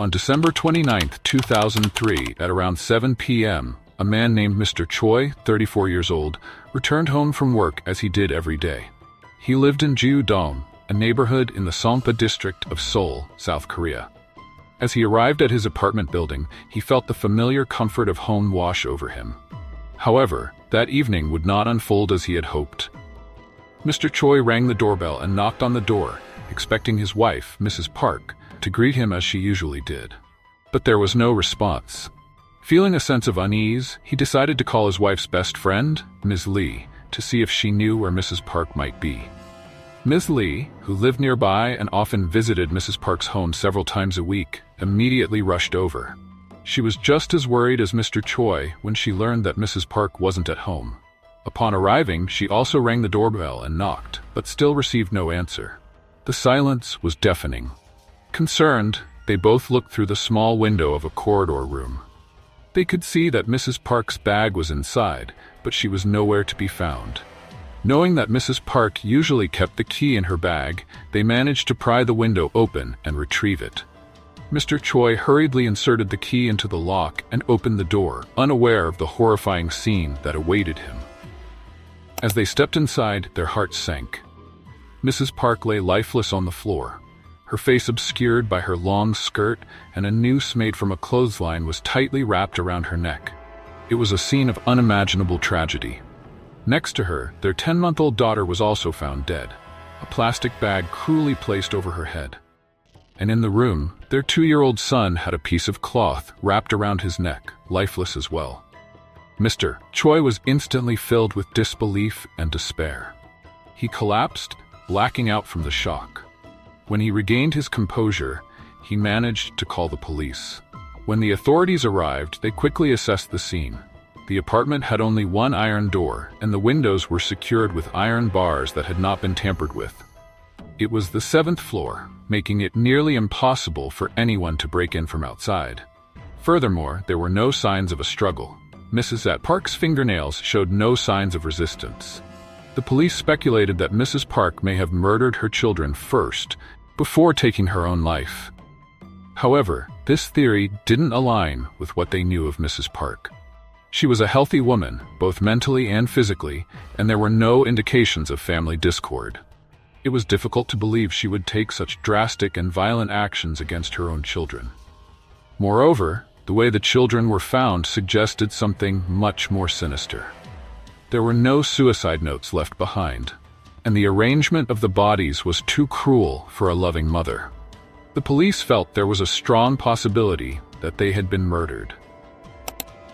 On December 29, 2003, at around 7 p.m., a man named Mr. Choi, 34 years old, returned home from work as he did every day. He lived in Jeju-dong, a neighborhood in the Songpa district of Seoul, South Korea. As he arrived at his apartment building, he felt the familiar comfort of home wash over him. However, that evening would not unfold as he had hoped. Mr. Choi rang the doorbell and knocked on the door, expecting his wife, Mrs. Park, to greet him as she usually did. But there was no response. Feeling a sense of unease, he decided to call his wife's best friend, Ms. Lee, to see if she knew where Mrs. Park might be. Ms. Lee, who lived nearby and often visited Mrs. Park's home several times a week, immediately rushed over. She was just as worried as Mr. Choi when she learned that Mrs. Park wasn't at home. Upon arriving, she also rang the doorbell and knocked, but still received no answer. The silence was deafening. Concerned, they both looked through the small window of a corridor room. They could see that Mrs. Park's bag was inside, but she was nowhere to be found. Knowing that Mrs. Park usually kept the key in her bag, they managed to pry the window open and retrieve it. Mr. Choi hurriedly inserted the key into the lock and opened the door, unaware of the horrifying scene that awaited him. As they stepped inside, their hearts sank. Mrs. Park lay lifeless on the floor, her face obscured by her long skirt, and a noose made from a clothesline was tightly wrapped around her neck. It was a scene of unimaginable tragedy. Next to her, their 10-month-old daughter was also found dead, a plastic bag cruelly placed over her head. And in the room, their 2-year-old son had a piece of cloth wrapped around his neck, lifeless as well. Mr. Choi was instantly filled with disbelief and despair. He collapsed, blacking out from the shock. When he regained his composure, he managed to call the police. When the authorities arrived, they quickly assessed the scene. The apartment had only one iron door, and the windows were secured with iron bars that had not been tampered with. It was the 7th floor, making it nearly impossible for anyone to break in from outside. Furthermore, there were no signs of a struggle. Mrs. Park's fingernails showed no signs of resistance. The police speculated that Mrs. Park may have murdered her children first, before taking her own life. However, this theory didn't align with what they knew of Mrs. Park. She was a healthy woman, both mentally and physically, and there were no indications of family discord. It was difficult to believe she would take such drastic and violent actions against her own children. Moreover, the way the children were found suggested something much more sinister. There were no suicide notes left behind, and the arrangement of the bodies was too cruel for a loving mother. The police felt there was a strong possibility that they had been murdered.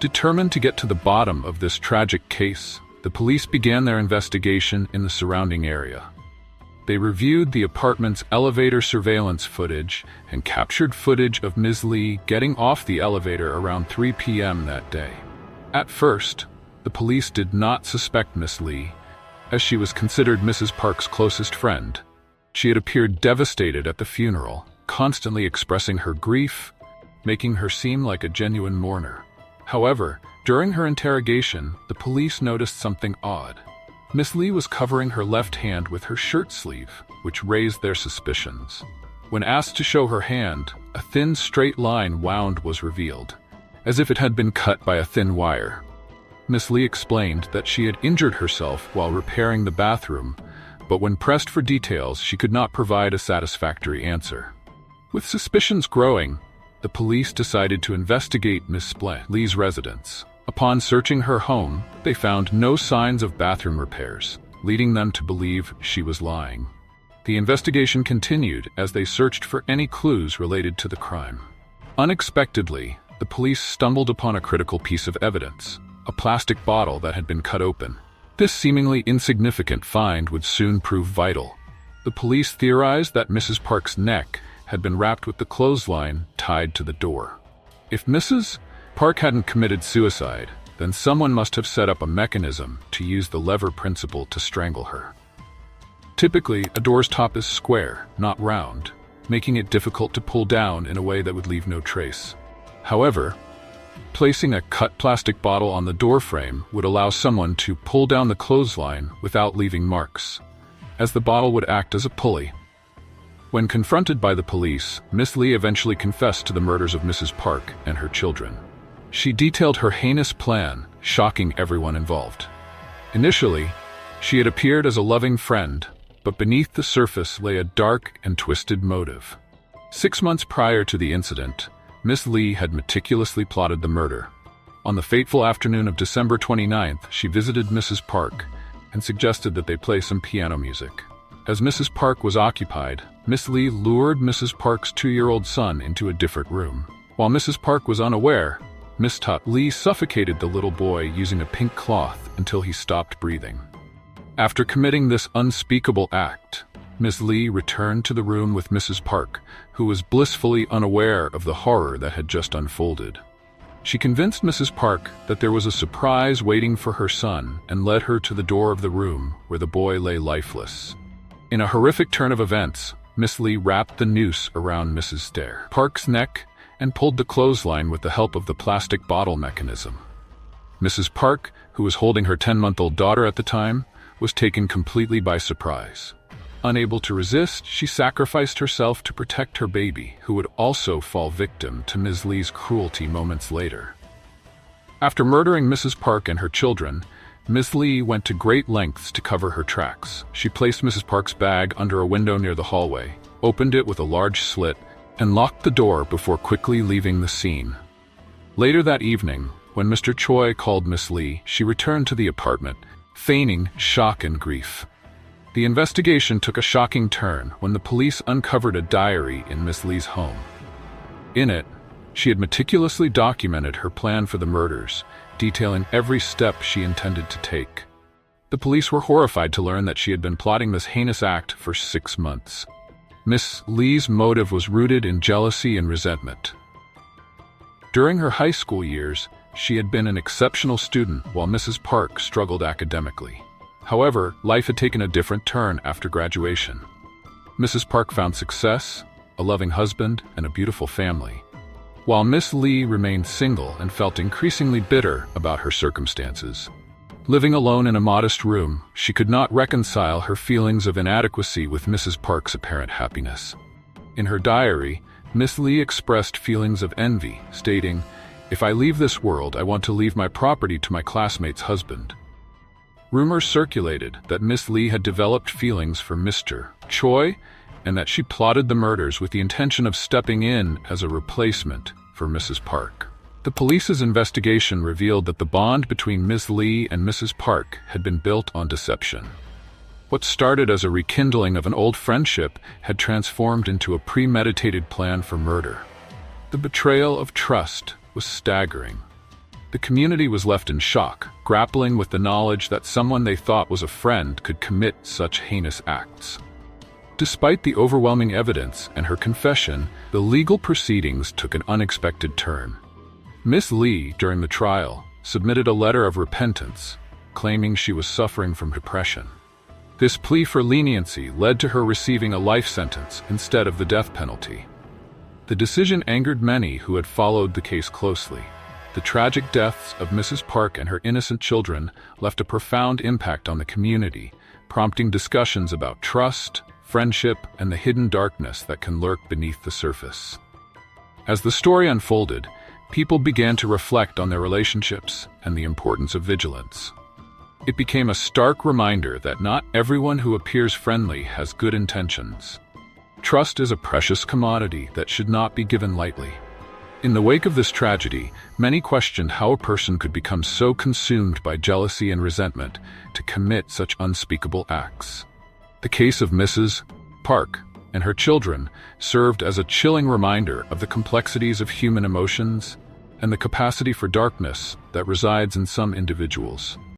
Determined to get to the bottom of this tragic case, the police began their investigation in the surrounding area. They reviewed the apartment's elevator surveillance footage and captured footage of Ms. Lee getting off the elevator around 3 p.m. that day. At first, the police did not suspect Ms. Lee, as she was considered Mrs. Park's closest friend. She had appeared devastated at the funeral, constantly expressing her grief, making her seem like a genuine mourner. However, during her interrogation, the police noticed something odd. Miss Lee was covering her left hand with her shirt sleeve, which raised their suspicions. When asked to show her hand, a thin straight line wound was revealed, as if it had been cut by a thin wire. Miss Lee explained that she had injured herself while repairing the bathroom, but when pressed for details, she could not provide a satisfactory answer. With suspicions growing, the police decided to investigate Miss Lee's residence. Upon searching her home, they found no signs of bathroom repairs, leading them to believe she was lying. The investigation continued as they searched for any clues related to the crime. Unexpectedly, the police stumbled upon a critical piece of evidence: a plastic bottle that had been cut open. This seemingly insignificant find would soon prove vital. The police theorized that Mrs. Park's neck had been wrapped with the clothesline tied to the door. If Mrs. Park hadn't committed suicide, then someone must have set up a mechanism to use the lever principle to strangle her. Typically, a door's top is square, not round, making it difficult to pull down in a way that would leave no trace. However, placing a cut plastic bottle on the door frame would allow someone to pull down the clothesline without leaving marks, as the bottle would act as a pulley. When confronted by the police, Miss Lee eventually confessed to the murders of Mrs. Park and her children. She detailed her heinous plan, shocking everyone involved. Initially, she had appeared as a loving friend, but beneath the surface lay a dark and twisted motive. 6 months prior to the incident, Miss Lee had meticulously plotted the murder. On the fateful afternoon of December 29th, she visited Mrs. Park and suggested that they play some piano music. As Mrs. Park was occupied, Miss Lee lured Mrs. Park's 2-year-old son into a different room. While Mrs. Park was unaware, Miss Lee suffocated the little boy using a pink cloth until he stopped breathing. After committing this unspeakable act, Miss Lee returned to the room with Mrs. Park, who was blissfully unaware of the horror that had just unfolded. She convinced Mrs. Park that there was a surprise waiting for her son and led her to the door of the room where the boy lay lifeless. In a horrific turn of events, Miss Lee wrapped the noose around Mrs. Park's neck and pulled the clothesline with the help of the plastic bottle mechanism. Mrs. Park, who was holding her 10-month-old daughter at the time, was taken completely by surprise. Unable to resist, she sacrificed herself to protect her baby, who would also fall victim to Ms. Lee's cruelty moments later. After murdering Mrs. Park and her children, Ms. Lee went to great lengths to cover her tracks. She placed Mrs. Park's bag under a window near the hallway, opened it with a large slit, and locked the door before quickly leaving the scene. Later that evening, when Mr. Choi called Miss Lee, she returned to the apartment, feigning shock and grief. The investigation took a shocking turn when the police uncovered a diary in Miss Lee's home. In it, she had meticulously documented her plan for the murders, detailing every step she intended to take. The police were horrified to learn that she had been plotting this heinous act for 6 months. Miss Lee's motive was rooted in jealousy and resentment. During her high school years, she had been an exceptional student while Mrs. Park struggled academically. However, life had taken a different turn after graduation. Mrs. Park found success, a loving husband, and a beautiful family, while Miss Lee remained single and felt increasingly bitter about her circumstances. Living alone in a modest room, she could not reconcile her feelings of inadequacy with Mrs. Park's apparent happiness. In her diary, Miss Lee expressed feelings of envy, stating, "If I leave this world, I want to leave my property to my classmate's husband." Rumors circulated that Miss Lee had developed feelings for Mr. Choi and that she plotted the murders with the intention of stepping in as a replacement for Mrs. Park. The police's investigation revealed that the bond between Miss Lee and Mrs. Park had been built on deception. What started as a rekindling of an old friendship had transformed into a premeditated plan for murder. The betrayal of trust was staggering. The community was left in shock, grappling with the knowledge that someone they thought was a friend could commit such heinous acts. Despite the overwhelming evidence and her confession, the legal proceedings took an unexpected turn. Miss Lee, during the trial, submitted a letter of repentance, claiming she was suffering from depression. This plea for leniency led to her receiving a life sentence instead of the death penalty. The decision angered many who had followed the case closely. The tragic deaths of Mrs. Park and her innocent children left a profound impact on the community, prompting discussions about trust, friendship, and the hidden darkness that can lurk beneath the surface. As the story unfolded, people began to reflect on their relationships and the importance of vigilance. It became a stark reminder that not everyone who appears friendly has good intentions. Trust is a precious commodity that should not be given lightly. In the wake of this tragedy, many questioned how a person could become so consumed by jealousy and resentment to commit such unspeakable acts. The case of Mrs. Park and her children served as a chilling reminder of the complexities of human emotions and the capacity for darkness that resides in some individuals.